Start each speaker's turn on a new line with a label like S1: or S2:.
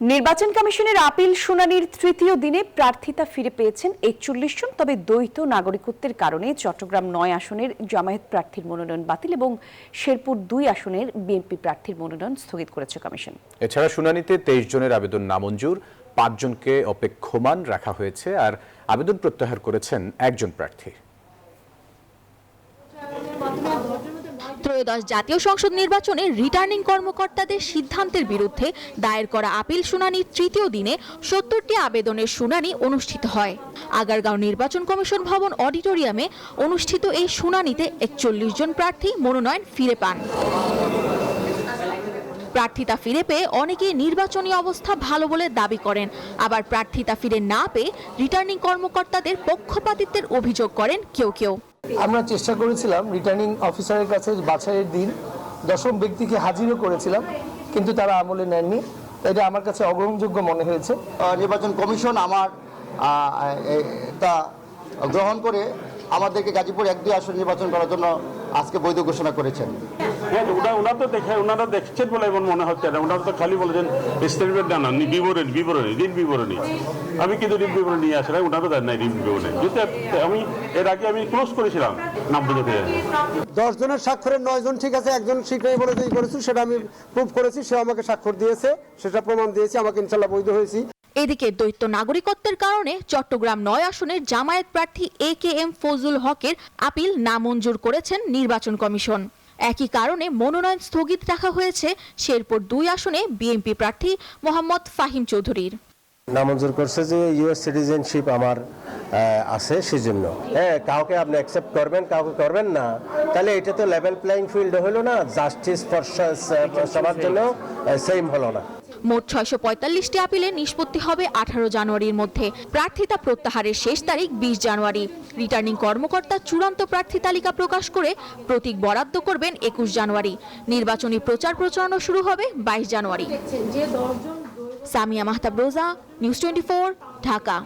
S1: নির্বাচন কমিশনের আপিল শুনানির তৃতীয় দিনে প্রার্থিতা ফিরে পেয়েছেন ৪১ জন। তবে দ্বৈত নাগরিকত্বের কারণে চট্টগ্রাম ৯ আসনের জামায়াত প্রার্থীর মনোনয়ন বাতিল এবং শেরপুর ২ আসনের বিএনপি প্রার্থীর মনোনয়ন স্থগিত করেছে কমিশন।
S2: এছাড়া শুনানিতে ২৩ জনের আবেদন নামঞ্জুর, ৫ জনকে অপেক্ষমান রাখা হয়েছে আর আবেদন প্রত্যাহার করেছেন একজন প্রার্থী।
S3: ত্রয়োদশ জাতীয় সংসদ নির্বাচনে রিটার্নিং কর্মকর্তাদের সিদ্ধান্তের বিরুদ্ধে দায়ের করা আপিল শুনানির তৃতীয় দিনে ৭০টি আবেদনের শুনানি অনুষ্ঠিত হয়। আগারগাঁও নির্বাচন কমিশন ভবন অডিটোরিয়ামে অনুষ্ঠিত এই শুনানিতে ৪১ জন প্রার্থী মনোনয়ন ফিরে পান। প্রার্থিতা ফিরে পেয়ে অনেকেই নির্বাচনী অবস্থা ভালো বলে দাবি করেন, আবার প্রার্থিতা ফিরে না পেয়ে রিটার্নিং কর্মকর্তাদের পক্ষপাতিত্বের অভিযোগ করেন কেউ কেউ।
S4: আমরা চেষ্টা করেছিলাম রিটার্নিং অফিসারের কাছে বাছাইয়ের দিন ১০ম ব্যক্তিকে হাজিরও করেছিলাম, কিন্তু তারা আমলে নেননি। এটা আমার কাছে অগ্রহণযোগ্য মনে হয়েছে।
S5: নির্বাচন কমিশন আমার তা গ্রহণ করে আমাদেরকে গাজীপুর ১-২ আসন নির্বাচন করার জন্য আজকে বৈধ ঘোষণা করেছেন।
S6: ওনারা দেখছেন বলে এমন মনে হচ্ছে না। ওনারা তো খালি বলেছেন স্টেটমেন্ট জানান, বিবরণী। আমি কিন্তু ঋণ বিবরণী নিয়ে আসলাম, ওনারা দেন নাই ঋণ বিবরণী। যদি আমি এর আগে আমি ক্লোজ করেছিলাম নাম বুঝতে
S7: ১০ জনের স্বাক্ষরের ৯ জন ঠিক আছে, একজন স্বীকার বলে করেছি, সেটা আমি প্রুফ করেছি, সে আমাকে স্বাক্ষর দিয়েছে, সেটা প্রমাণ দিয়েছি, আমাকে ইনশাল্লাহ বৈধ হয়েছি।
S3: এদিকে দ্বৈত নাগরিকত্বের কারণে চট্টগ্রাম ৯ আসনের জামায়াত প্রার্থী AK-M ফজলুল হকের আপিল নামঞ্জুর করেছেন নির্বাচন কমিশন। একই কারণে মনোনয়ন স্থগিত রাখা হয়েছে শেরপুর ২ আসনে বিএনপি প্রার্থী মোহাম্মদ ফাহিম চৌধুরীর।
S8: নামঞ্জুর করছে যে ইউএস সিটিজেনশিপ আমার আছে, সেজন্য কাউকে আপনি অ্যাকসেপ্ট করবেন, কাউকে করবেন না, তাহলে এটা তো লেভেল প্লেইং ফিল্ড হলো না, জাস্টিস ফর সবার জন্য সেম হলো না।
S3: মোট ৬৪৫টি আপিলের নিষ্পত্তি হবে ১৮ জানুয়ারির মধ্যে। প্রার্থিতা প্রত্যাহারের শেষ তারিখ ২০ জানুয়ারি। রিটার্নিং কর্মকর্তা চূড়ান্ত প্রার্থী তালিকা প্রকাশ করে প্রতীক বরাদ্দ করবেন ২১ জানুয়ারি। নির্বাচনী প্রচার প্রচারণা শুরু হবে ২২ জানুয়ারি। সামিয়া মাহতাব রোজা, নিউজ 24, ঢাকা।